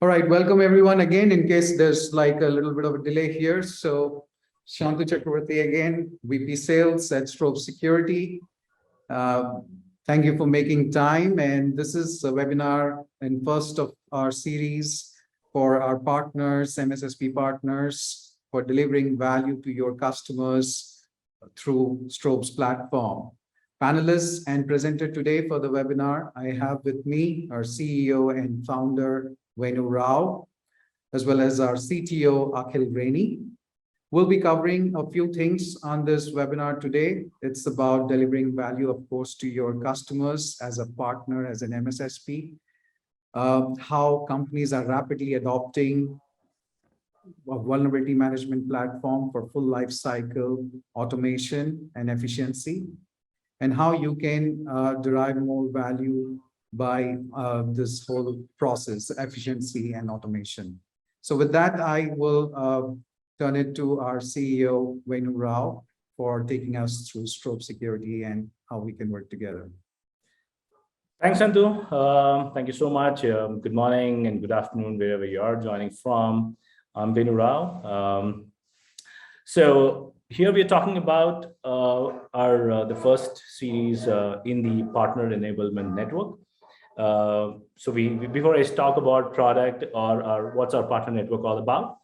All right, welcome everyone again. In case there's like a little bit of a delay here. So Shantu Chakravarti again, VP Sales at Strobes Security. Thank you for making time. And this is a webinar and first of our series for our partners, MSSP partners, for delivering value to your customers through Strobes platform. Panelists and presenter today for the webinar, I have with me our CEO and founder, Venu, as well as our CTO, Akhil Reni. We'll be covering a few things on this webinar today. It's about delivering value, of course, to your customers as a partner, as an MSSP, how companies are rapidly adopting a vulnerability management platform for full life cycle automation and efficiency, and how you can derive more value by this whole process, efficiency and automation. So with that, I will turn it to our CEO, Venu Rao, for taking us through Strobes Security and how we can work together. Thanks, Shantu. Thank you so much. Good morning and good afternoon, wherever you are joining from. I'm Venu Rao. So here we are talking about the first series in the Partner Enablement Network. So before I talk about product or what's our partner network all about,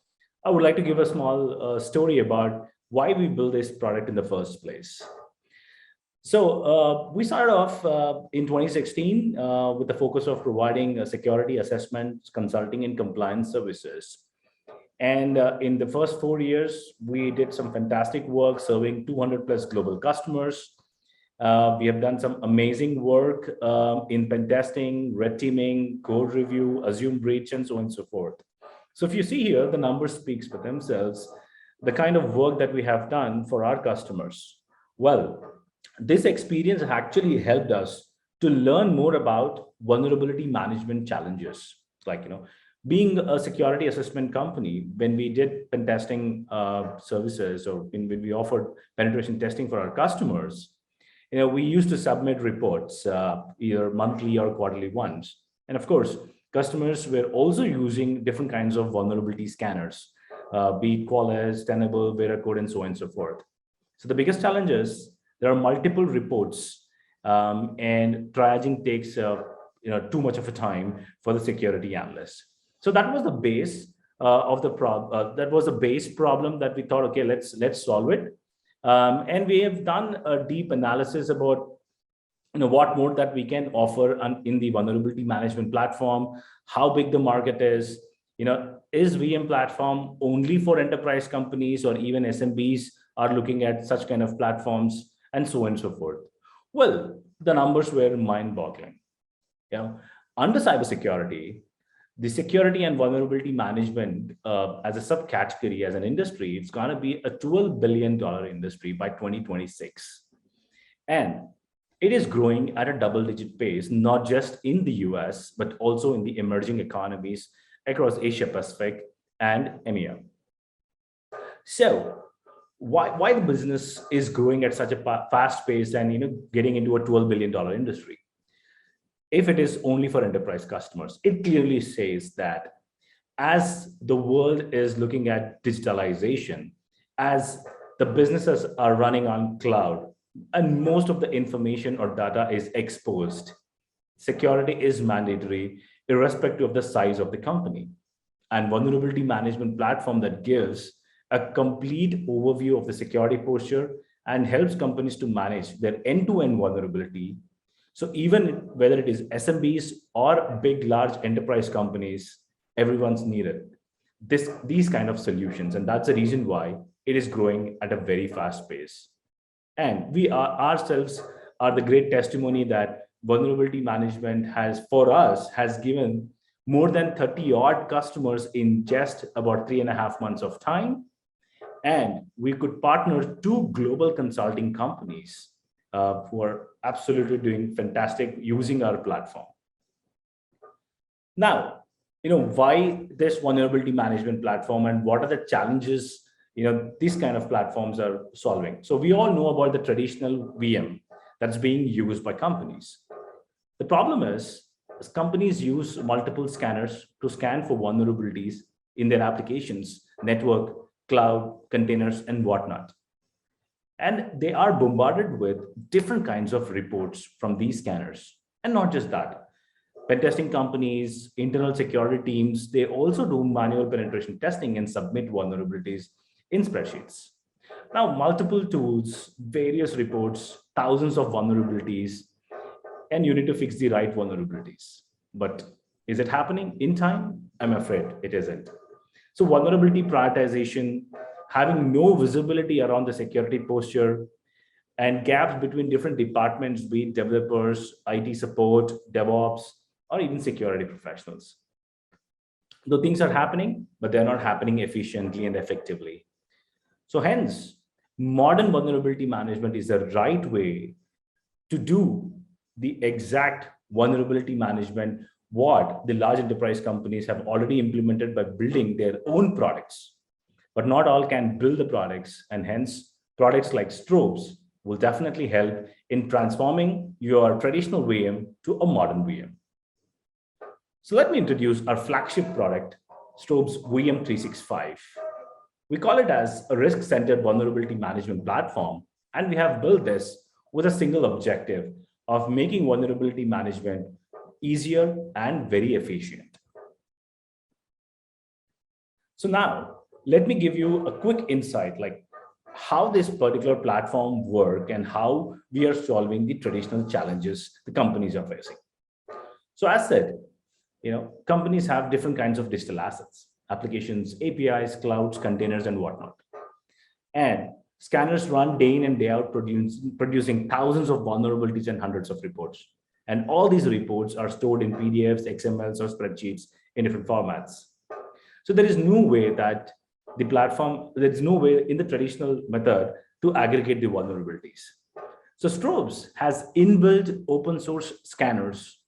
I would like to give a small story about why we built this product in the first place. So we started off in 2016 with the focus of providing security assessment, consulting, and compliance services. And in the first 4 years, we did some fantastic work serving 200 plus global customers. We have done some amazing work in pen testing, red teaming, code review, assume breach, and so on and so forth. So if you see here, the numbers speaks for themselves, the kind of work that we have done for our customers. Well, this experience actually helped us to learn more about vulnerability management challenges. Like, being a security assessment company, when we did pen testing services, or when we offered penetration testing for our customers, we used to submit reports either monthly or quarterly ones. And of course, customers were also using different kinds of vulnerability scanners, be it Qualys, Tenable, Veracode, and so on and so forth. So the biggest challenge is there are multiple reports, and triaging takes too much of a time for the security analyst. So that was the base of the problem. That was a base problem that we thought, okay, let's solve it. And we have done a deep analysis about what more that we can offer in the vulnerability management platform, how big the market is, is VM platform only for enterprise companies, or even SMBs are looking at such kind of platforms, and so on and so forth. Well, the numbers were mind-boggling. Under cybersecurity, the security and vulnerability management as a subcategory, as an industry, it's going to be a $12 billion industry by 2026. And it is growing at a double-digit pace, not just in the US, but also in the emerging economies across Asia Pacific and EMEA. So why the business is growing at such a fast pace and getting into a $12 billion industry? If it is only for enterprise customers, it clearly says that as the world is looking at digitalization, as the businesses are running on cloud, and most of the information or data is exposed, security is mandatory, irrespective of the size of the company. And vulnerability management platform that gives a complete overview of the security posture and helps companies to manage their end-to-end vulnerability. So even whether it is SMBs or big, large enterprise companies, everyone's needed these kind of solutions. And that's the reason why it is growing at a very fast pace. And we ourselves are the great testimony that vulnerability management has given more than 30 odd customers in just about 3.5 months of time. And we could partner 2 global consulting companies who are absolutely doing fantastic using our platform. Now, why this vulnerability management platform, and what are the challenges these kind of platforms are solving? So we all know about the traditional VM that's being used by companies. The problem is Companies use multiple scanners to scan for vulnerabilities in their applications, network, cloud, containers, and whatnot. And they are bombarded with different kinds of reports from these scanners. And not just that, pen testing companies, internal security teams, they also do manual penetration testing and submit vulnerabilities in spreadsheets. Now, multiple tools, various reports, thousands of vulnerabilities, and you need to fix the right vulnerabilities. But is it happening in time? I'm afraid it isn't. So vulnerability prioritization, having no visibility around the security posture, and gaps between different departments, be it developers, IT support, DevOps, or even security professionals. Though things are happening, but they're not happening efficiently and effectively. So hence, modern vulnerability management is the right way to do the exact vulnerability management what the large enterprise companies have already implemented by building their own products. But not all can build the products, and hence products like Strobes will definitely help in transforming your traditional VM to a modern VM. So let me introduce our flagship product, Strobes VM365. We call it as a risk-centered vulnerability management platform, and we have built this with a single objective of making vulnerability management easier and very efficient. So now, let me give you a quick insight like how this particular platform works and how we are solving the traditional challenges the companies are facing. So as said, companies have different kinds of digital assets, applications, APIs, clouds, containers, and whatnot. And scanners run day in and day out, producing thousands of vulnerabilities and hundreds of reports. And all these reports are stored in PDFs, XMLs, or spreadsheets in different formats. So there is no way that there's no way in the traditional method to aggregate the vulnerabilities. So Strobes has inbuilt open source scanners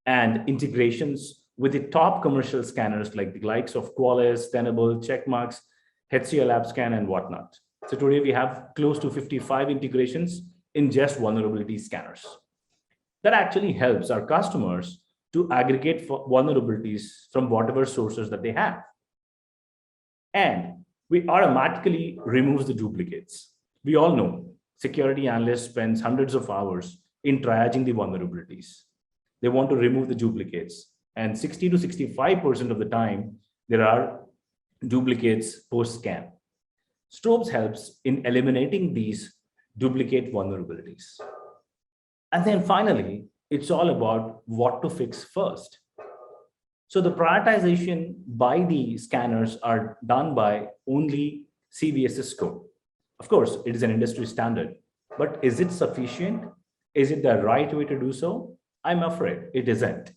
and integrations with the top commercial scanners like the likes of Qualys, Tenable, Checkmarx, HCL AppScan, and whatnot. So today we have close to 55 integrations in just vulnerability scanners. That actually helps our customers to aggregate vulnerabilities from whatever sources that they have. And we automatically removes the duplicates. We all know security analysts spend hundreds of hours in triaging the vulnerabilities. They want to remove the duplicates. And 60 to 65% of the time, there are duplicates post-scan. Strobes helps in eliminating these duplicate vulnerabilities. And then finally, it's all about what to fix first. So the prioritization by the scanners are done by only CVSS code. Of course, it is an industry standard, but is it sufficient? Is it the right way to do so? I'm afraid it isn't,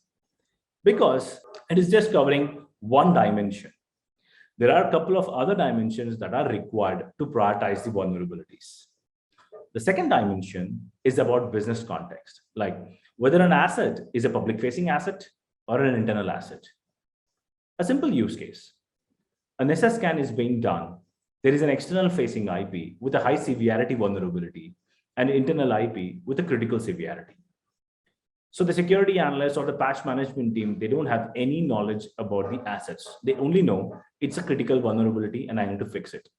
because it is just covering one dimension. There are a couple of other dimensions that are required to prioritize the vulnerabilities. The second dimension is about business context, like whether an asset is a public-facing asset or an internal asset. A simple use case. An SS scan is being done. There is an external facing IP with a high severity vulnerability and internal IP with a critical severity. So the security analyst or the patch management team, they don't have any knowledge about the assets. They only know it's a critical vulnerability and I need to fix it.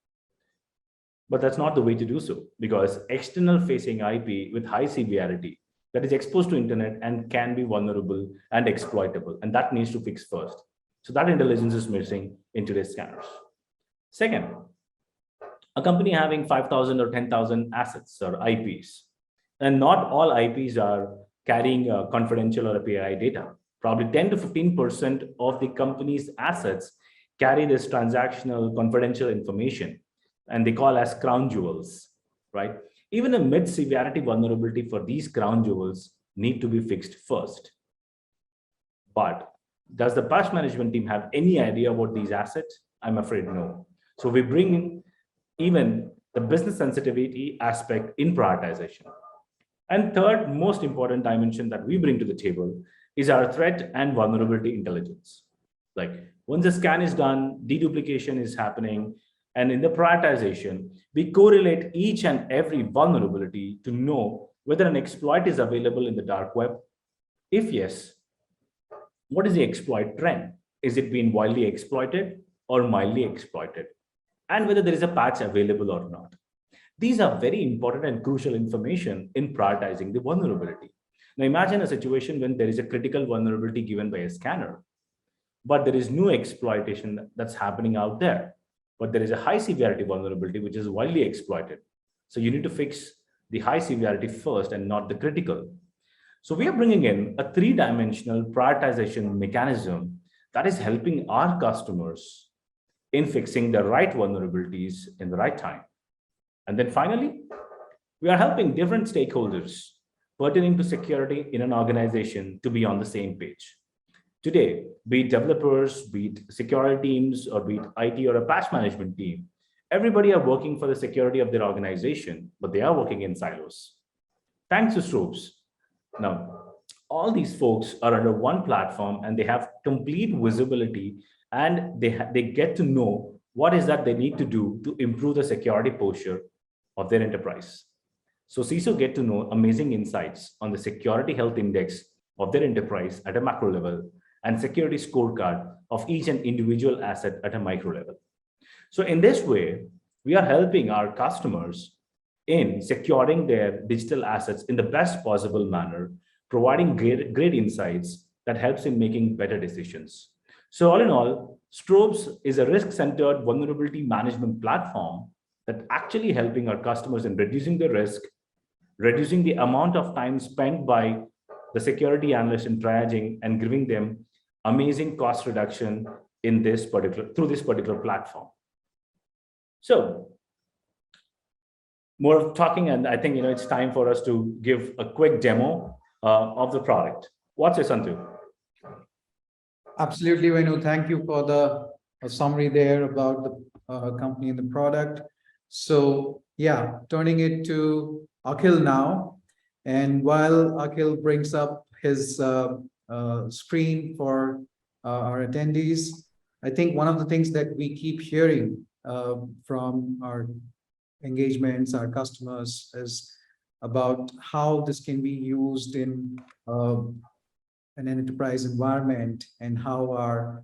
But that's not the way to do so, because external facing IP with high severity that is exposed to internet and can be vulnerable and exploitable, and that needs to fix first. So that intelligence is missing in today's scanners. Second, a company having 5,000 or 10,000 assets or IPs, and not all IPs are carrying confidential or API data. Probably 10 to 15% of the company's assets carry this transactional confidential information, and they call as crown jewels, right? Even a mid-severity vulnerability for these crown jewels need to be fixed first. But does the patch management team have any idea about these assets? I'm afraid no. So we bring in even the business sensitivity aspect in prioritization. And third most important dimension that we bring to the table is our threat and vulnerability intelligence. Like once the scan is done, deduplication is happening, and in the prioritization, we correlate each and every vulnerability to know whether an exploit is available in the dark web. If yes, What is the exploit trend? Is it being widely exploited or mildly exploited? And whether there is a patch available or not. These are very important and crucial information in prioritizing the vulnerability. Now imagine a situation when there is a critical vulnerability given by a scanner, but there is no exploitation that's happening out there. But there is a high severity vulnerability which is widely exploited. So you need to fix the high severity first and not the critical. So we are bringing in a three-dimensional prioritization mechanism that is helping our customers in fixing the right vulnerabilities in the right time. And then finally, we are helping different stakeholders pertaining to security in an organization to be on the same page. Today, be it developers, be it security teams, or be it IT or a patch management team, everybody are working for the security of their organization, but they are working in silos. Thanks to Strobes. Now, all these folks are under one platform and they have complete visibility, and they get to know what is that they need to do to improve the security posture of their enterprise. So CISO get to know amazing insights on the security health index of their enterprise at a macro level and security scorecard of each and individual asset at a micro level. So in this way, we are helping our customers in securing their digital assets in the best possible manner, providing great insights that helps in making better decisions. So all in all, Strobes is a risk-centered vulnerability management platform that actually helping our customers in reducing the risk, reducing the amount of time spent by the security analyst in triaging, and giving them amazing cost reduction in this particular platform. So more of talking, and I think it's time for us to give a quick demo of the product. What's it, Santu? Absolutely, Venu. Thank you for the summary there about the company and the product. So yeah, turning it to Akhil now. And while Akhil brings up his screen for our attendees, I think one of the things that we keep hearing from our engagements, our customers, is about how this can be used in an enterprise environment, and how our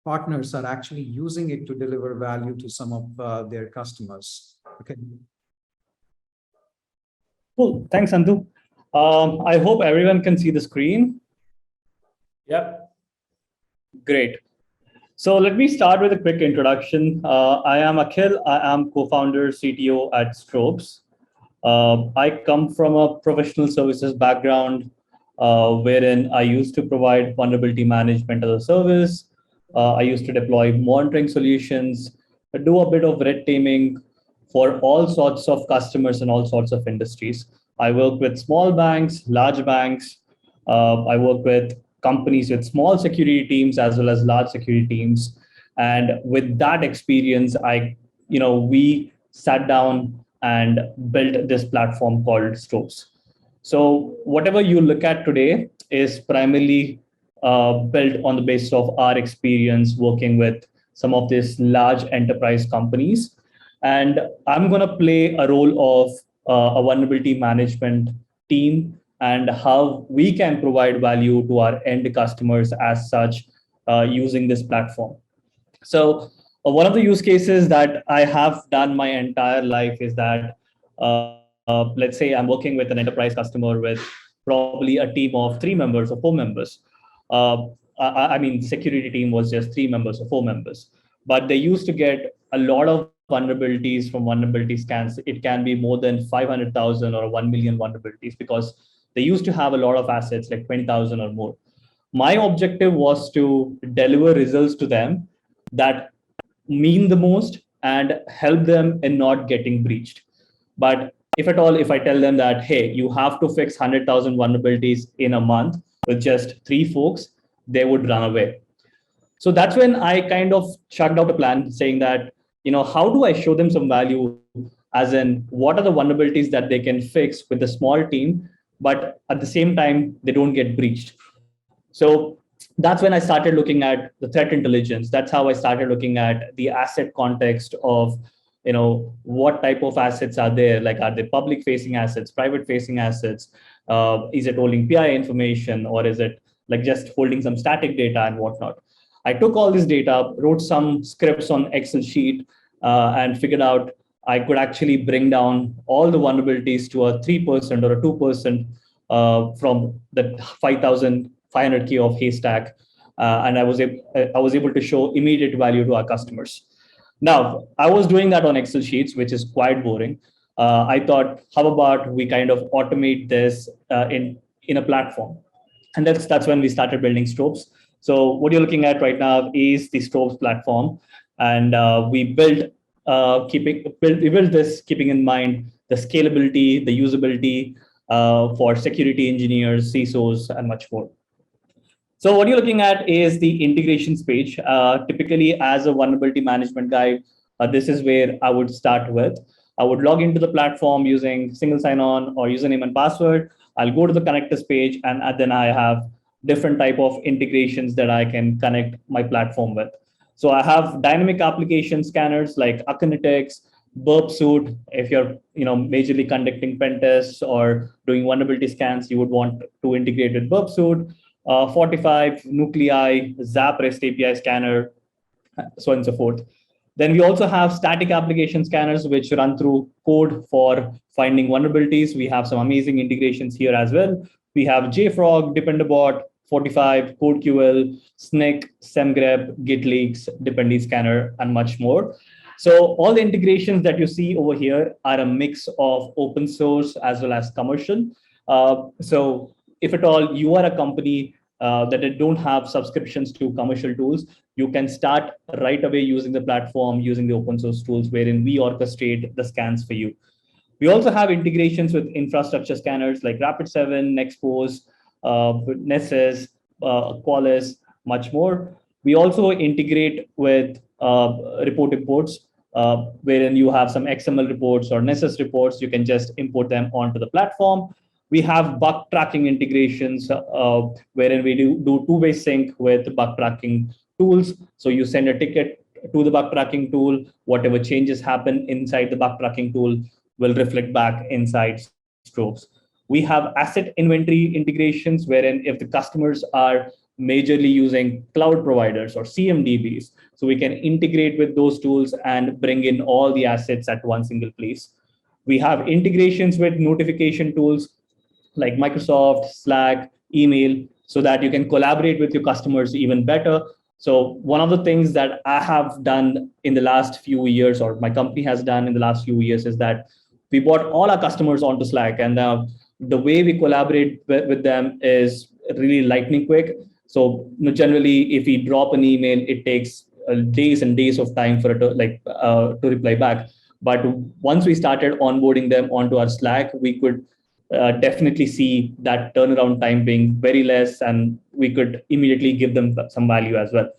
partners are actually using it to deliver value to some of their customers. Okay. Cool. Thanks, Santu. I hope everyone can see the screen. Yep. Great. So let me start with a quick introduction. I am Akhil. I am co-founder, CTO at Strobes. I come from a professional services background, wherein I used to provide vulnerability management as a service. I used to deploy monitoring solutions, do a bit of red teaming for all sorts of customers and all sorts of industries. I work with small banks, large banks. I work with companies with small security teams as well as large security teams. And with that experience, we sat down and built this platform called Strobes. So whatever you look at today is primarily built on the basis of our experience working with some of these large enterprise companies. And I'm going to play a role of a vulnerability management team and how we can provide value to our end customers as such using this platform. So one of the use cases that I have done my entire life is that, let's say I'm working with an enterprise customer with probably a team of 3 members or 4 members. I mean, the security team was just 3 members or 4 members, but they used to get a lot of vulnerabilities from vulnerability scans. It can be more than 500,000 or 1 million vulnerabilities because they used to have a lot of assets like 20,000 or more. My objective was to deliver results to them that mean the most and help them in not getting breached. But if at all, if I tell them that, hey, you have to fix 100,000 vulnerabilities in a month with just 3 folks, they would run away. So that's when I kind of chucked out a plan saying that, how do I show them some value, as in what are the vulnerabilities that they can fix with a small team, but at the same time, they don't get breached. So that's when I started looking at the threat intelligence. That's how I started looking at the asset context of, what type of assets are there? Like, are they public facing assets, private facing assets? Is it holding PI information, or is it like just holding some static data and whatnot. I took all this data, wrote some scripts on Excel sheet, and figured out I could actually bring down all the vulnerabilities to a 3% or a 2% from the 5,500K of haystack. And I was able to show immediate value to our customers. Now, I was doing that on Excel sheets, which is quite boring. I thought, how about we kind of automate this in a platform? And that's when we started building Strobes. So what you're looking at right now is the Strobes platform. And we built this keeping in mind the scalability, the usability for security engineers, CISOs, and much more. So what you're looking at is the integrations page. Typically, as a vulnerability management guy, this is where I would start with. I would log into the platform using single sign-on or username and password. I'll go to the connectors page, and then I have different type of integrations that I can connect my platform with. So I have dynamic application scanners like Akhil, Burp Suite. If you're majorly conducting pen tests or doing vulnerability scans, you would want to integrate with Burp Suite. 45, Nuclei, Zap REST API scanner, so on and so forth. Then we also have static application scanners, which run through code for finding vulnerabilities. We have some amazing integrations here as well. We have JFrog, Dependabot, 45, CodeQL, Snyk, SemGrep, GitLeaks, Dependy Scanner, and much more. So all the integrations that you see over here are a mix of open source as well as commercial. So if at all you are a company that don't have subscriptions to commercial tools, you can start right away using the platform, using the open source tools wherein we orchestrate the scans for you. We also have integrations with infrastructure scanners like Rapid7, Nexpose, Nessus, Qualys, much more. We also integrate with report imports, wherein you have some XML reports or Nessus reports. You can just import them onto the platform. We have bug tracking integrations, wherein we do two-way sync with bug tracking tools. So you send a ticket to the bug tracking tool. Whatever changes happen inside the bug tracking tool will reflect back inside Strobes. We have asset inventory integrations, wherein if the customers are majorly using cloud providers or CMDBs, so we can integrate with those tools and bring in all the assets at one single place. We have integrations with notification tools like Microsoft, Slack, email, so that you can collaborate with your customers even better. So one of the things that I have done in the last few years, or my company has done in the last few years, is that we brought all our customers onto Slack, and the way we collaborate with them is really lightning quick. So generally, if we drop an email, it takes days and days of time for it to reply back. But once we started onboarding them onto our Slack, we could definitely see that turnaround time being very less, and we could immediately give them some value as well.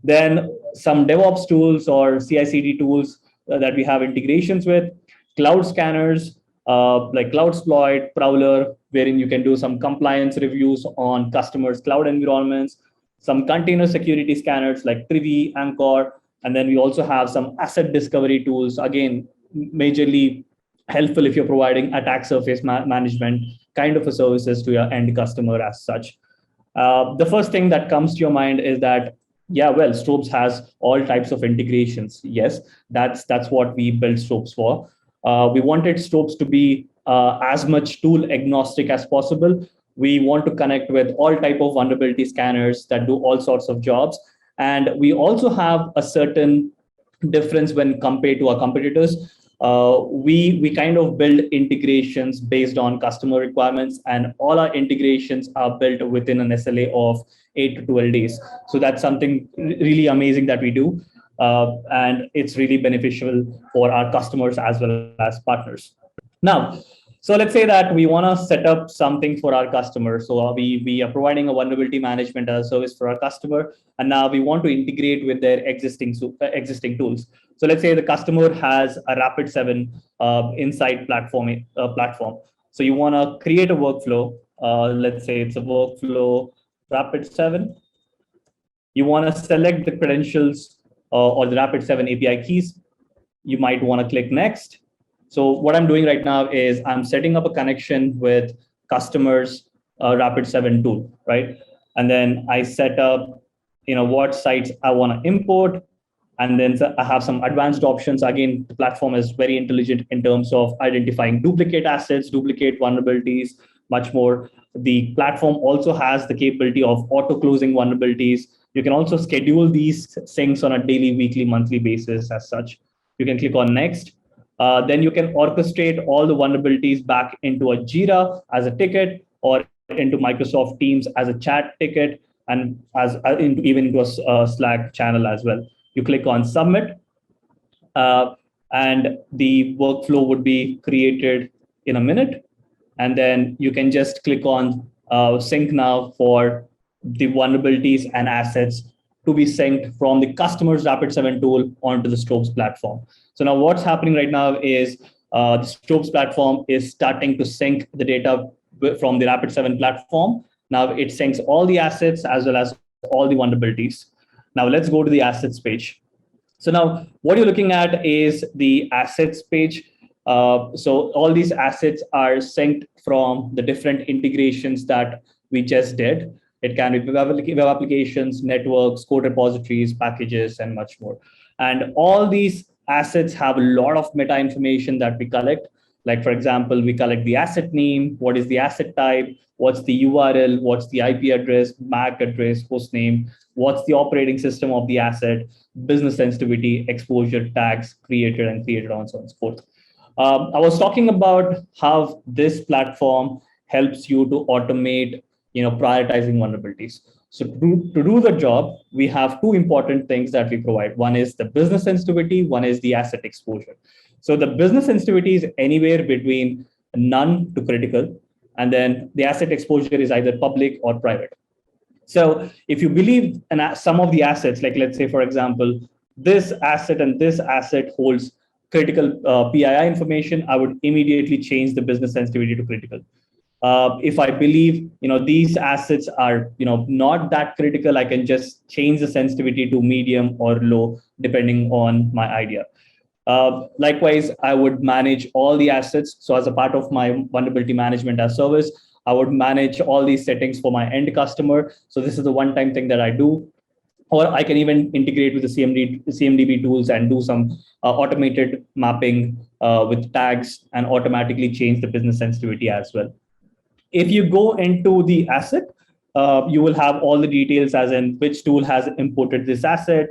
Then some DevOps tools or CI/CD tools that we have integrations with, cloud scanners like Cloudsploit, Prowler, wherein you can do some compliance reviews on customers' cloud environments, some container security scanners like Privy, Anchor, and then we also have some asset discovery tools, again, majorly helpful if you're providing attack surface management kind of a services to your end customer as such. The first thing that comes to your mind is that, yeah, well, Strobes has all types of integrations. Yes, that's what we built Strobes for. We wanted Strobes to be as much tool agnostic as possible. We want to connect with all type of vulnerability scanners that do all sorts of jobs. And we also have a certain difference when compared to our competitors. We kind of build integrations based on customer requirements, and all our integrations are built within an SLA of 8 to 12 days. So that's something really amazing that we do. And it's really beneficial for our customers as well as partners. Now, so let's say that we want to set up something for our customer. So we are providing a vulnerability management as a service for our customer, and now we want to integrate with their existing tools. So let's say the customer has a Rapid7 inside platform. So you want to create a workflow. Let's say it's a workflow Rapid7. You want to select the credentials or the Rapid7 API keys. You might want to click next. So what I'm doing right now is I'm setting up a connection with customers' Rapid7 tool, right? And then I set up, what sites I want to import. And then I have some advanced options. Again, the platform is very intelligent in terms of identifying duplicate assets, duplicate vulnerabilities, much more. The platform also has the capability of auto closing vulnerabilities. You can also schedule these syncs on a daily, weekly, monthly basis as such. You can click on next. Then you can orchestrate all the vulnerabilities back into a Jira as a ticket, or into Microsoft Teams as a chat ticket, and even into a Slack channel as well. You click on submit, and the workflow would be created in a minute. And then you can just click on sync now for the vulnerabilities and assets to be synced from the customer's Rapid7 tool onto the Strobes platform. So now what's happening right now is the Strobes platform is starting to sync the data from the Rapid7 platform. Now it syncs all the assets as well as all the vulnerabilities. Now let's go to the assets page. So now what you're looking at is the assets page. So all these assets are synced from the different integrations that we just did. It can be web applications, networks, code repositories, packages, and much more. And all these assets have a lot of meta information that we collect. Like, for example, we collect the asset name, what is the asset type, what's the URL, what's the IP address, MAC address, host name, what's the operating system of the asset, business sensitivity, exposure, tags created and created, on so on and so forth. I was talking about how this platform helps you to automate, prioritizing vulnerabilities. So to do the job, we have two important things that we provide. One is the business sensitivity, one is the asset exposure. So the business sensitivity is anywhere between none to critical, and then the asset exposure is either public or private. So if you believe some of the assets, like let's say, for example, this asset and this asset holds critical PII information, I would immediately change the business sensitivity to critical. If I believe these assets are not that critical, I can just change the sensitivity to medium or low depending on my idea. Likewise, I would manage all the assets. So as a part of my vulnerability management as service, I would manage all these settings for my end customer. So this is the one-time thing that I do. Or I can even integrate with the CMDB tools and do some automated mapping with tags and automatically change the business sensitivity as well. If you go into the asset, you will have all the details as in which tool has imported this asset.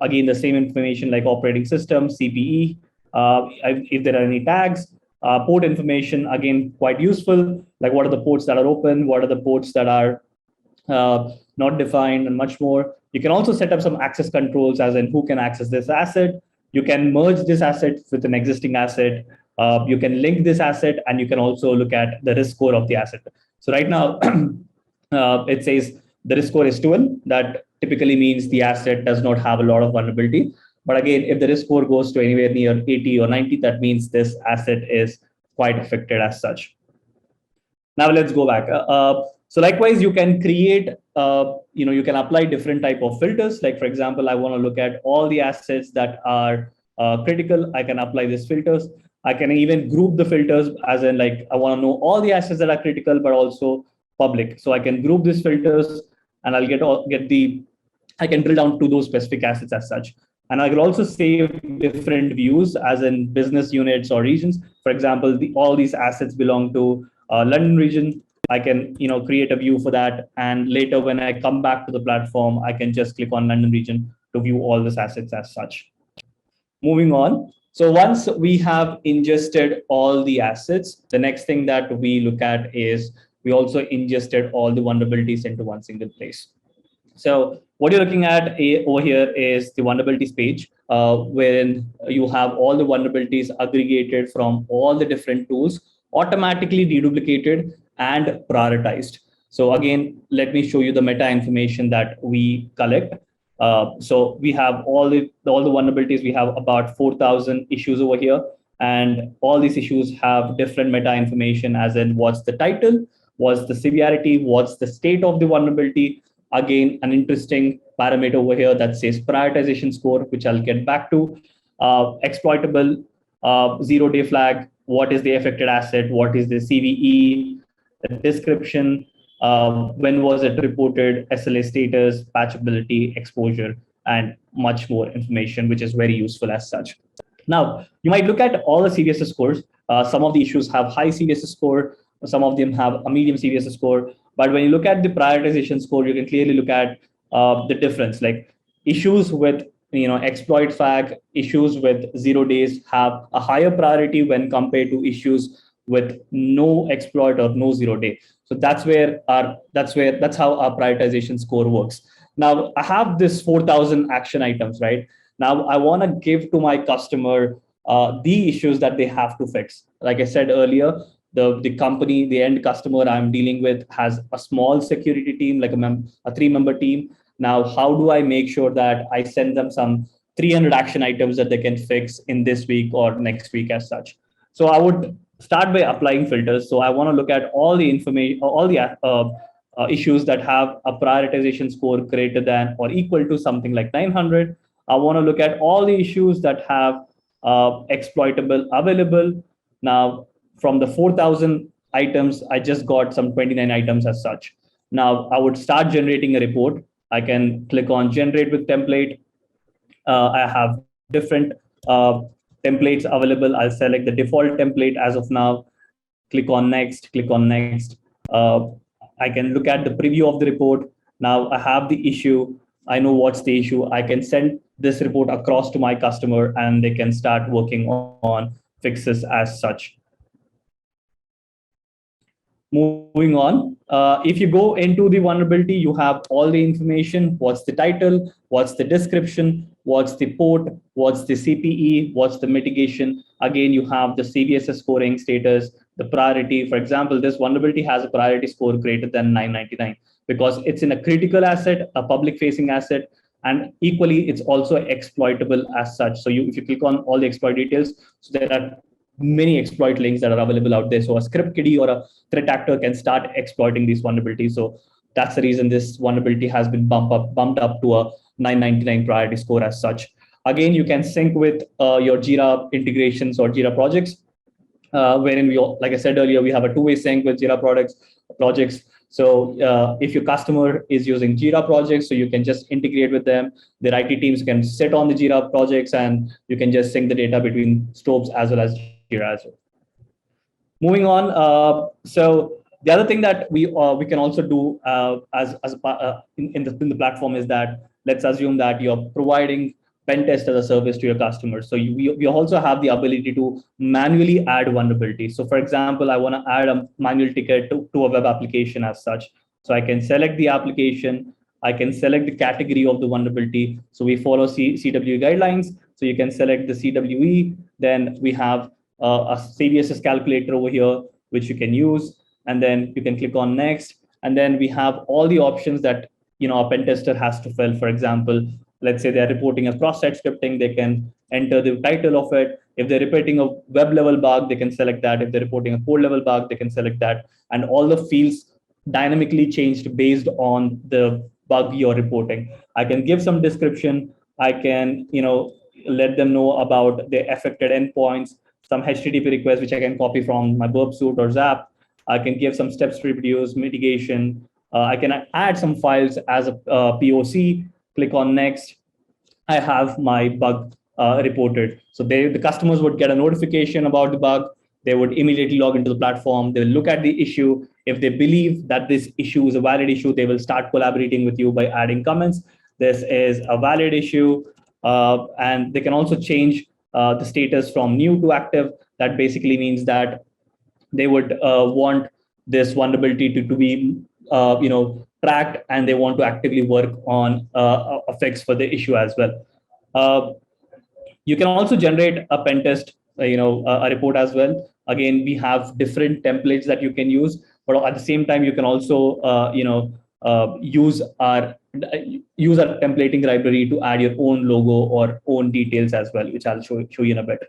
Again, the same information like operating system, CPE, if there are any tags, port information, again, quite useful, like what are the ports that are open, what are the ports that are not defined, and much more. You can also set up some access controls as in who can access this asset. You can merge this asset with an existing asset. You can link this asset, and you can also look at the risk score of the asset. So right now, it says the risk score is 12. That typically means the asset does not have a lot of vulnerability. But again, if the risk score goes to anywhere near 80 or 90, that means this asset is quite affected as such. Now let's go back. So likewise, you can create, you can apply different type of filters. Like, for example, I want to look at all the assets that are critical. I can apply these filters. I can even group the filters as in, like, I want to know all the assets that are critical, but also public. So I can group these filters, and I'll I can drill down to those specific assets as such. And I will also save different views as in business units or regions. For example, all these assets belong to London region. I can create a view for that. And later when I come back to the platform, I can just click on London region to view all these assets as such. Moving on. So once we have ingested all the assets, the next thing that we look at is we also ingested all the vulnerabilities into one single place. So what you're looking at over here is the vulnerabilities page, wherein you have all the vulnerabilities aggregated from all the different tools, automatically deduplicated and prioritized. So again, let me show you the meta information that we collect. So we have all the vulnerabilities. We have about 4,000 issues over here, and all these issues have different meta information, as in what's the title, what's the severity, what's the state of the vulnerability. Again, an interesting parameter over here that says prioritization score, which I'll get back to. Exploitable, 0-day flag, what is the affected asset, what is the CVE, the description, when was it reported, SLA status, patchability, exposure, and much more information, which is very useful as such. Now, you might look at all the CVSS scores. Some of the issues have high CVSS score, some of them have a medium CVSS score. But when you look at the prioritization score, you can clearly look at the difference. Like issues with exploit flag, issues with 0 days have a higher priority when compared to issues with no exploit or no 0 day. So that's how our prioritization score works. Now I have this 4,000 action items, right? Now I want to give to my customer the issues that they have to fix. Like I said earlier, the company, the end customer I'm dealing with has a small security team, like a 3-member team. Now, how do I make sure that I send them some 300 action items that they can fix in this week or next week as such? So I would start by applying filters. So I want to look at all the information, all the issues that have a prioritization score greater than or equal to something like 900. I want to look at all the issues that have exploitable available. Now, from the 4,000 items, I just got some 29 items as such. Now, I would start generating a report. I can click on generate with template. I have different templates available. I'll select the default template as of now. Click on next, click on next. I can look at the preview of the report. Now I have the issue. I know what's the issue. I can send this report across to my customer and they can start working on fixes as such. Moving on, if you go into the vulnerability, you have all the information. What's the title? What's the description? What's the port? What's the CPE? What's the mitigation? Again, you have the CVSS scoring status, the priority. For example, this vulnerability has a priority score greater than 999 because it's in a critical asset, a public facing asset, and equally, it's also exploitable as such. So if you click on all the exploit details, so there are many exploit links that are available out there. So a script kiddie or a threat actor can start exploiting these vulnerabilities. So that's the reason this vulnerability has been bumped up to a 999 priority score as such. Again, you can sync with your Jira integrations or Jira projects, wherein we, like I said earlier, we have a two-way sync with Jira projects. So if your customer is using Jira projects, so you can just integrate with them. Their IT teams can sit on the Jira projects and you can just sync the data between Strobes as well as Jira as well. Moving on, so the other thing that we can also do in the platform is that, let's assume that you're providing pen test as a service to your customers. So we also have the ability to manually add vulnerabilities. So for example, I want to add a manual ticket to a web application as such. So I can select the application, I can select the category of the vulnerability. So we follow CWE guidelines. So you can select the CWE, then we have a CVSS calculator over here, which you can use. And then you can click on next. And then we have all the options that a pen tester has to fill. For example, let's say they're reporting a cross-site scripting, they can enter the title of it. If they're reporting a web level bug, they can select that. If they're reporting a code level bug, they can select that. And all the fields dynamically changed based on the bug you're reporting. I can give some description. I can, let them know about the affected endpoints, some HTTP requests, which I can copy from my Burp Suite or Zap. I can give some steps to reduce mitigation. I can add some files as a POC, click on next. I have my bug reported. So the customers would get a notification about the bug. They would immediately log into the platform. They will look at the issue. If they believe that this issue is a valid issue, they will start collaborating with you by adding comments. This is a valid issue. And they can also change the status from new to active. That basically means that they would want this vulnerability to be tracked, and they want to actively work on a fix for the issue as well. You can also generate a pen test, a report as well. Again, we have different templates that you can use, but at the same time, you can also use our templating library to add your own logo or own details as well, which I'll show you in a bit.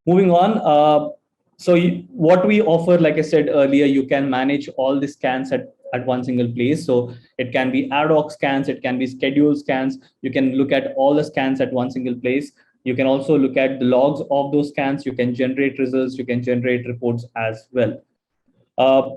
Moving on. So what we offer, like I said earlier, you can manage all the scans at one single place. So it can be ad hoc scans, it can be scheduled scans. You can look at all the scans at one single place. You can also look at the logs of those scans. You can generate results. You can generate reports as well.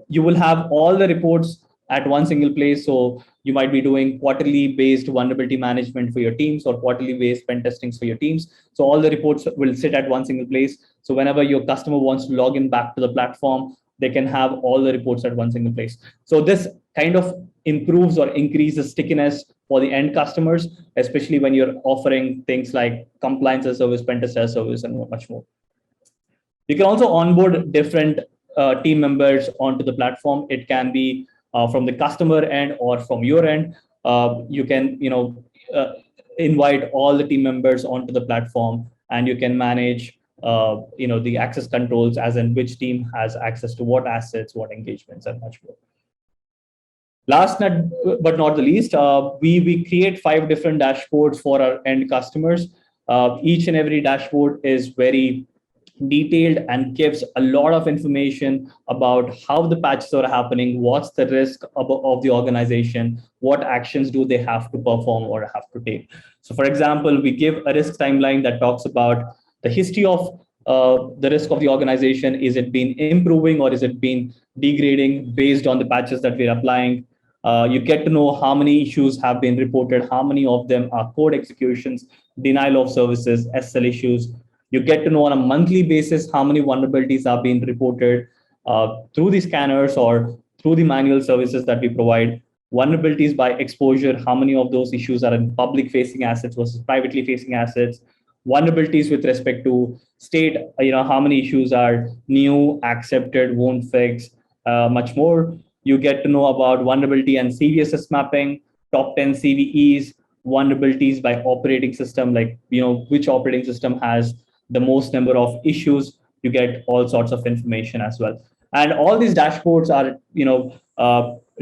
You will have all the reports at one single place. So you might be doing quarterly based vulnerability management for your teams or quarterly based pen testings for your teams. So all the reports will sit at one single place. So whenever your customer wants to log in back to the platform, they can have all the reports at one single place. So this kind of improves or increases stickiness for the end customers, especially when you're offering things like compliance as service, pen test as service, and much more. You can also onboard different team members onto the platform. It can be from the customer end or from your end. You can, invite all the team members onto the platform, and you can manage, the access controls, as in which team has access to what assets, what engagements, and much more. Last but not the least, we create 5 different dashboards for our end customers. Each and every dashboard is very detailed and gives a lot of information about how the patches are happening, what's the risk of the organization, what actions do they have to perform or have to take. So for example, we give a risk timeline that talks about the history of the risk of the organization. Is it been improving or is it been degrading based on the patches that we're applying? You get to know how many issues have been reported, how many of them are code executions, denial of services, SL issues. You get to know on a monthly basis how many vulnerabilities are being reported through the scanners or through the manual services that we provide. Vulnerabilities by exposure, how many of those issues are in public facing assets versus privately facing assets. Vulnerabilities with respect to state, how many issues are new, accepted, won't fix, much more. You get to know about vulnerability and CVSS mapping, top 10 CVEs, vulnerabilities by operating system, like, which operating system has the most number of issues. You get all sorts of information as well. And all these dashboards are,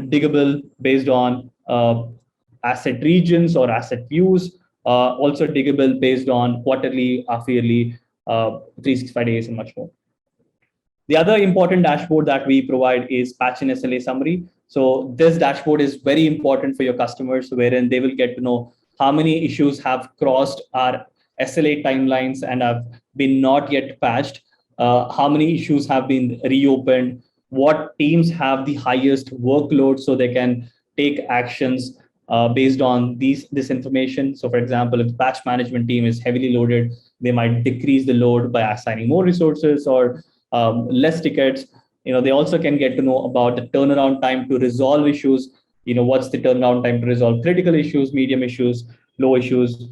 diggable based on asset regions or asset views, also diggable based on quarterly, half-yearly, 365 days, and much more. The other important dashboard that we provide is patch and SLA summary. So this dashboard is very important for your customers, wherein they will get to know how many issues have crossed our SLA timelines and have been not yet patched, how many issues have been reopened, what teams have the highest workload so they can take actions based on this information. So for example, if the patch management team is heavily loaded, they might decrease the load by assigning more resources or less tickets. They also can get to know about the turnaround time to resolve issues. What's the turnaround time to resolve critical issues, medium issues, low issues.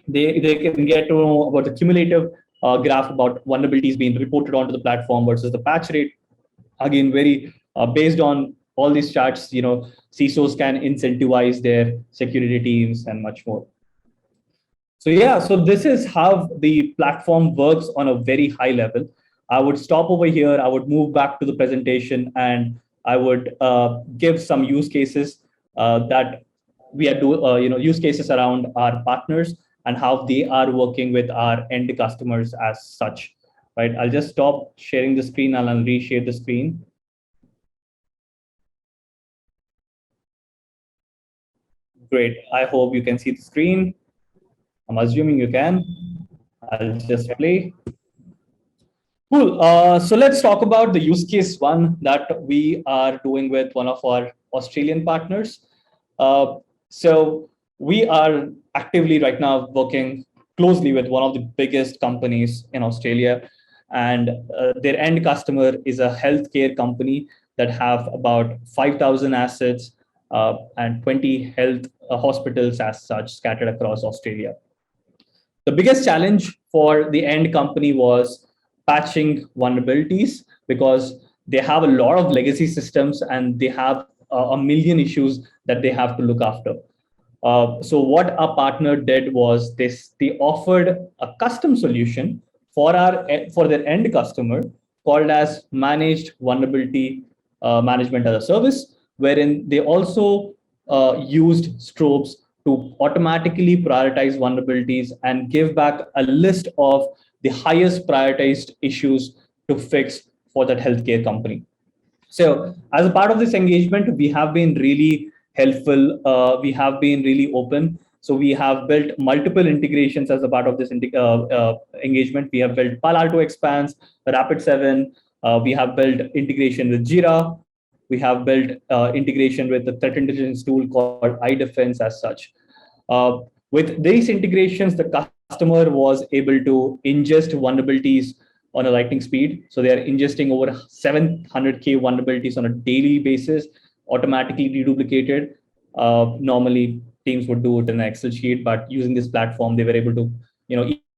They can get to know about the cumulative graph about vulnerabilities being reported onto the platform versus the patch rate. Again, very based on all these charts, CISOs can incentivize their security teams and much more. So yeah, so this is how the platform works on a very high level. I would stop over here. I would move back to the presentation, and I would give some use cases that we are doing, use cases around our partners and how they are working with our end customers as such. Right? I'll just stop sharing the screen and I'll reshare the screen. Great. I hope you can see the screen. I'm assuming you can. I'll just play. Cool. So let's talk about the use case one that we are doing with one of our Australian partners. So we are actively right now working closely with one of the biggest companies in Australia, and their end customer is a healthcare company that have about 5,000 assets and 20 health hospitals as such scattered across Australia. The biggest challenge for the end company was patching vulnerabilities because they have a lot of legacy systems and they have a million issues that they have to look after. So what our partner did was they offered a custom solution for their end customer called as managed vulnerability management as a service, wherein they also used Strobes to automatically prioritize vulnerabilities and give back a list of the highest prioritized issues to fix for that healthcare company. So as a part of this engagement, we have been really helpful. We have been really open. So we have built multiple integrations as a part of this engagement. We have built Palo Alto Expanse, Rapid7, We have built integration with Jira. We have built integration with the threat intelligence tool called iDefense as such. With these integrations, the customer was able to ingest vulnerabilities on a lightning speed. So they are ingesting over 700K vulnerabilities on a daily basis, automatically deduplicated. Normally, teams would do it in an Excel sheet, but using this platform, they were able to,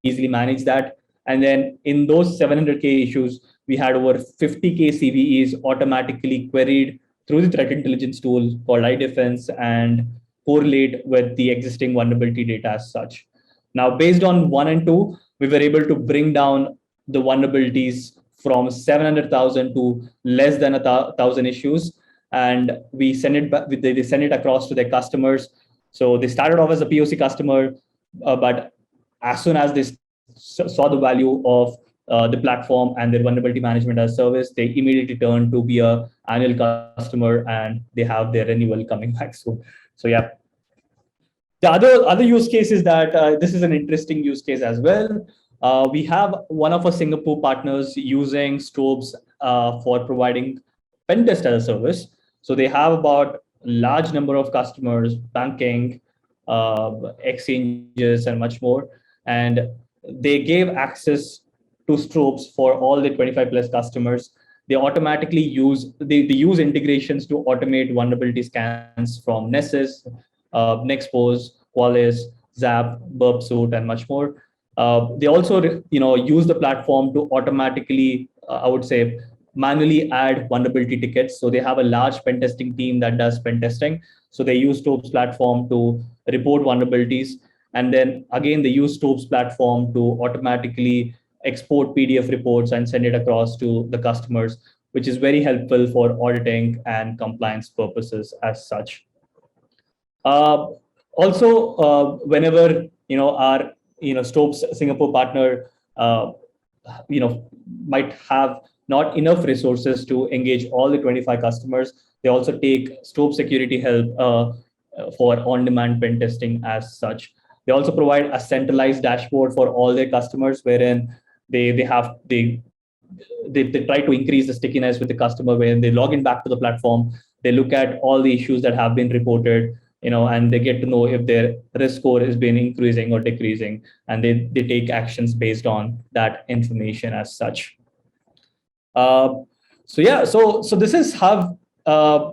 easily manage that. And then in those 700K issues, we had over 50K CVEs automatically queried through the threat intelligence tool called iDefense and correlate with the existing vulnerability data as such. Now, based on 1 and 2, we were able to bring down the vulnerabilities from 700,000 to less than 1,000 issues. And we send it back, they send it across to their customers. So they started off as a POC customer, but as soon as they saw the value of the platform and their vulnerability management as a service, they immediately turned to be a annual customer, and they have their renewal coming back soon. So yeah. The other use case is that this is an interesting use case as well. We have one of our Singapore partners using Strobes for providing pen test as a service. So they have about large number of customers, banking, exchanges, and much more. And they gave access to Strobes for all the 25 plus customers. They automatically they use integrations to automate vulnerability scans from Nessus, Nexpose, Qualys, Zap, Burpsuit, and much more. They also, use the platform to automatically, I would say, manually add vulnerability tickets. So they have a large pen testing team that does pen testing. So they use Strobes platform to report vulnerabilities. And then again, they use Strobes platform to automatically export PDF reports and send it across to the customers, which is very helpful for auditing and compliance purposes as such. Also, whenever our Strobes Singapore partner might have not enough resources to engage all the 25 customers, they also take Strobes Security help for on-demand pen testing as such. They also provide a centralized dashboard for all their customers, wherein they try to increase the stickiness with the customer. When they log in back to the platform, they look at all the issues that have been reported, and they get to know if their risk score has been increasing or decreasing, and they take actions based on that information as such. So this is how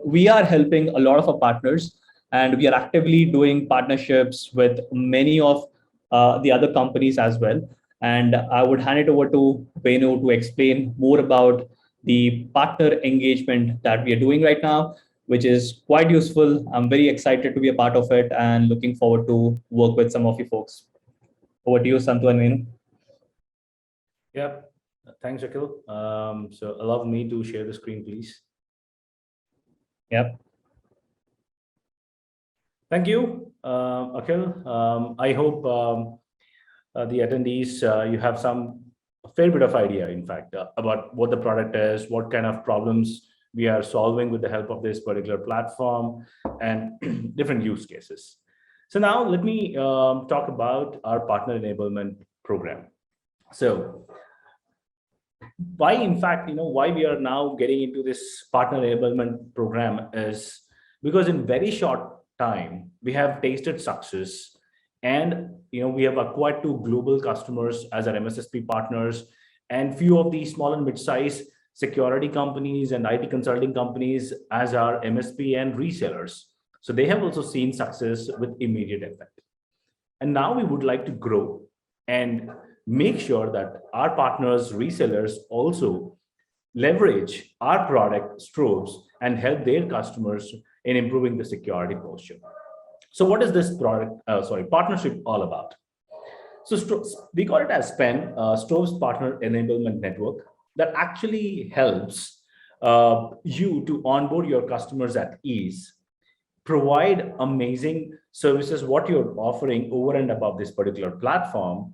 we are helping a lot of our partners, and we are actively doing partnerships with many of the other companies as well. And I would hand it over to Venu to explain more about the partner engagement that we are doing right now, which is quite useful. I'm very excited to be a part of it and looking forward to work with some of you folks. Over to you, Santu and Venu. Yeah, thanks, Akhil. So allow me to share the screen, please. Yep. Thank you, Akhil. I hope the attendees, you have a fair bit of idea, in fact, about what the product is, what kind of problems we are solving with the help of this particular platform, and different use cases. So now let me talk about our partner enablement program. So why, in fact, why we are now getting into this partner enablement program is because in very short time, we have tasted success, and we have acquired 2 global customers as our MSSP partners, and few of these small and mid-size security companies and IT consulting companies as our MSP and resellers. So they have also seen success with immediate effect. And now we would like to grow and make sure that our partners, resellers, also leverage our product, Strobes, and help their customers in improving the security posture. So what is this partnership all about? So we call it as SPEN, Strobes Partner Enablement Network, that actually helps you to onboard your customers at ease, provide amazing services, what you're offering over and above this particular platform,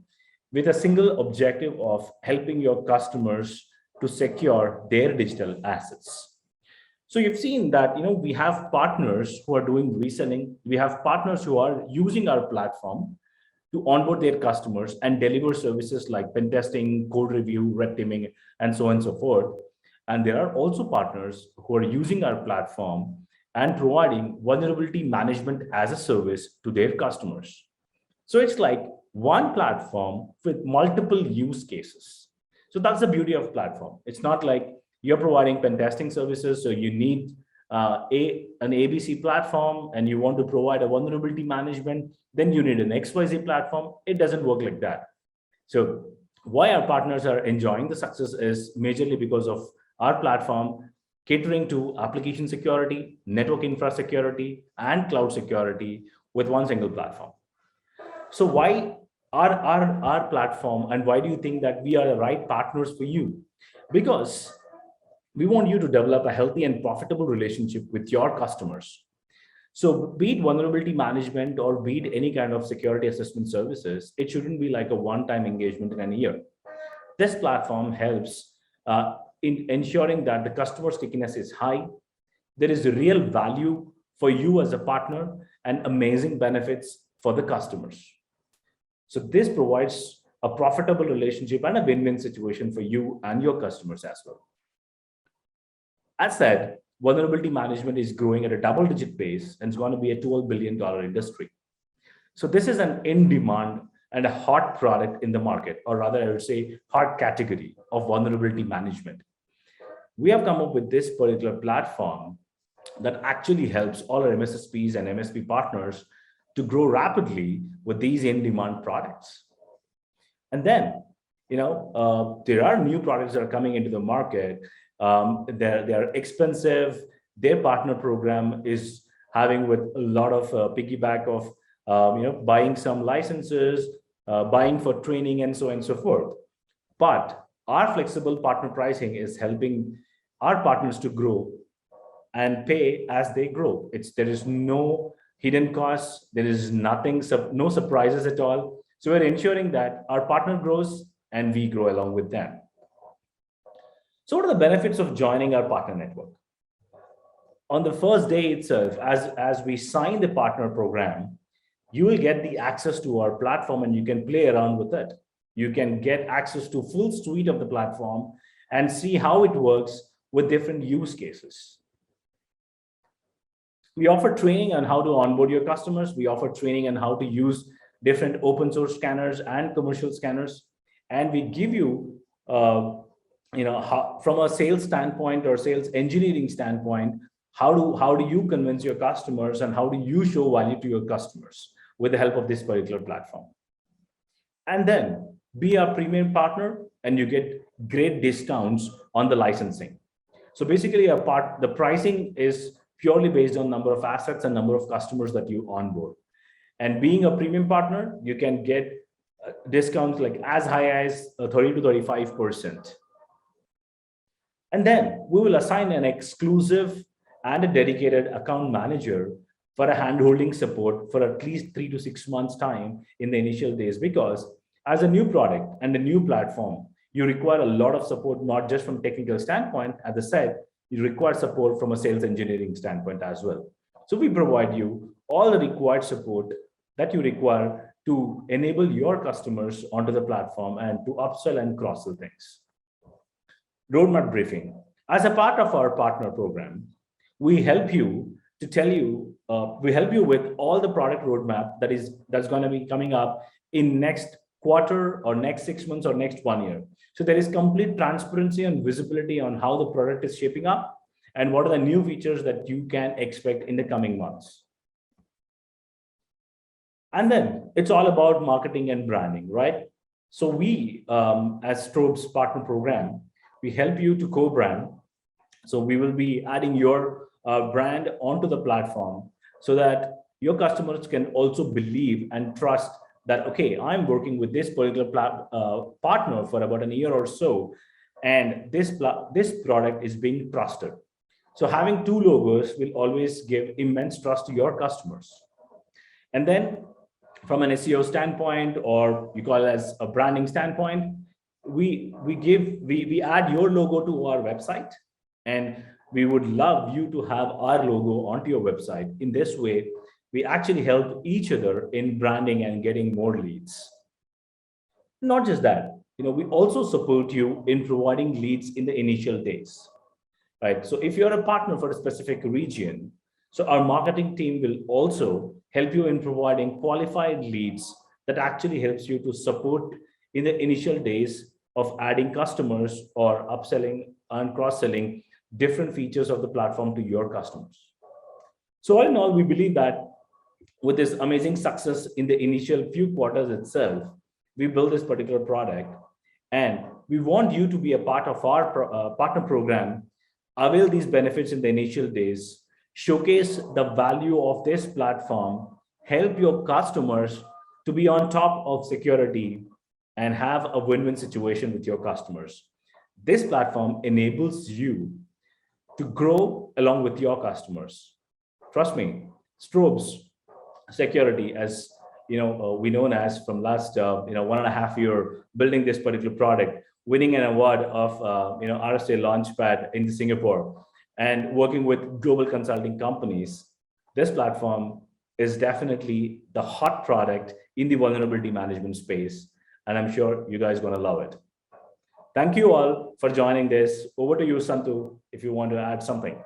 with a single objective of helping your customers to secure their digital assets. So you've seen that we have partners who are doing reselling. We have partners who are using our platform to onboard their customers and deliver services like pen testing, code review, red teaming, and so on and so forth. And there are also partners who are using our platform and providing vulnerability management as a service to their customers. So it's like one platform with multiple use cases. So that's the beauty of platform. It's not like you're providing pen testing services, so you need an ABC platform and you want to provide a vulnerability management, then you need an XYZ platform. It doesn't work like that. So why our partners are enjoying the success is majorly because of our platform catering to application security, network infra security, and cloud security with one single platform. So why our platform, and why do you think that we are the right partners for you? Because we want you to develop a healthy and profitable relationship with your customers. So be it vulnerability management or be it any kind of security assessment services, it shouldn't be like a one-time engagement in a year. This platform helps in ensuring that the customer stickiness is high. There is a real value for you as a partner and amazing benefits for the customers. So this provides a profitable relationship and a win-win situation for you and your customers as well. As said, vulnerability management is growing at a double-digit pace and it's going to be a $12 billion industry. So this is an in-demand and a hot product in the market, or rather I would say hot category of vulnerability management. We have come up with this particular platform that actually helps all our MSSPs and MSP partners to grow rapidly with these in-demand products. And then, there are new products that are coming into the market. They're expensive. Their partner program is having with a lot of piggyback of buying some licenses, buying for training, and so on and so forth. But our flexible partner pricing is helping our partners to grow and pay as they grow. There is no hidden costs. There is nothing, no surprises at all. So we're ensuring that our partner grows and we grow along with them. So what are the benefits of joining our partner network? On the first day itself, as we sign the partner program, you will get the access to our platform and you can play around with it. You can get access to full suite of the platform and see how it works with different use cases. We offer training on how to onboard your customers. We offer training on how to use different open source scanners and commercial scanners. And we give you, from a sales standpoint or sales engineering standpoint, how do you convince your customers and how do you show value to your customers with the help of this particular platform. And then be a premium partner and you get great discounts on the licensing. So basically the pricing is purely based on number of assets and number of customers that you onboard. And being a premium partner, you can get discounts like as high as 30 to 35%. And then we will assign an exclusive and a dedicated account manager for a hand-holding support for at least 3 to 6 months time in the initial days, because as a new product and a new platform, you require a lot of support, not just from technical standpoint. As I said, you require support from a sales engineering standpoint as well. So we provide you all the required support that you require to enable your customers onto the platform and to upsell and cross-sell things. Roadmap briefing. As a part of our partner program, we help you to tell you, we help you with all the product roadmap that's going to be coming up in next quarter or next 6 months or next 1 year. So there is complete transparency and visibility on how the product is shaping up and what are the new features that you can expect in the coming months. And then it's all about marketing and branding, right? So we, as Strobes partner program, we help you to co-brand. So we will be adding your brand onto the platform so that your customers can also believe and trust that, okay, I'm working with this particular partner for about a year or so, and this product is being trusted. So having two logos will always give immense trust to your customers. And then from an SEO standpoint, or you call it as a branding standpoint, we add your logo to our website, and we would love you to have our logo onto your website. In this way, we actually help each other in branding and getting more leads. Not just that, we also support you in providing leads in the initial days. right? So if you're a partner for a specific region, so our marketing team will also help you in providing qualified leads that actually helps you to support in the initial days of adding customers or upselling and cross-selling different features of the platform to your customers. So all in all, we believe that with this amazing success in the initial few quarters itself, we built this particular product, and we want you to be a part of our partner program, avail these benefits in the initial days, showcase the value of this platform, help your customers to be on top of security, and have a win-win situation with your customers. This platform enables you to grow along with your customers. Trust me, Strobes Security, as we known as from last 1.5 year building this particular product, winning an award of RSA Launchpad in Singapore, and working with global consulting companies. This platform is definitely the hot product in the vulnerability management space, and I'm sure you guys are going to love it. Thank you all for joining this. Over to you, Santu, if you want to add something.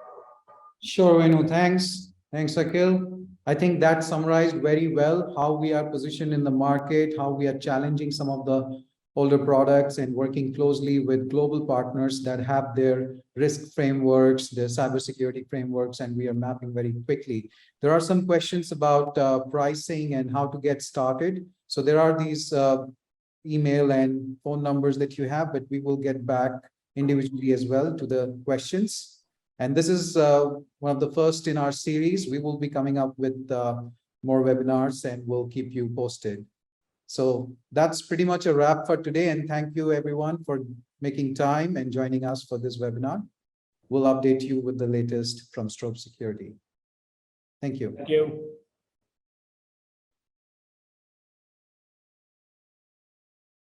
Sure, Venu, thanks. Thanks, Akhil. I think that summarized very well how we are positioned in the market, how we are challenging some of the older products and working closely with global partners that have their risk frameworks, their cybersecurity frameworks, and we are mapping very quickly. There are some questions about pricing and how to get started. So there are these email and phone numbers that you have, but we will get back individually as well to the questions. And this is one of the first in our series. We will be coming up with more webinars and we'll keep you posted. So that's pretty much a wrap for today. And thank you everyone for making time and joining us for this webinar. We'll update you with the latest from Strobes Security. Thank you. Thank you.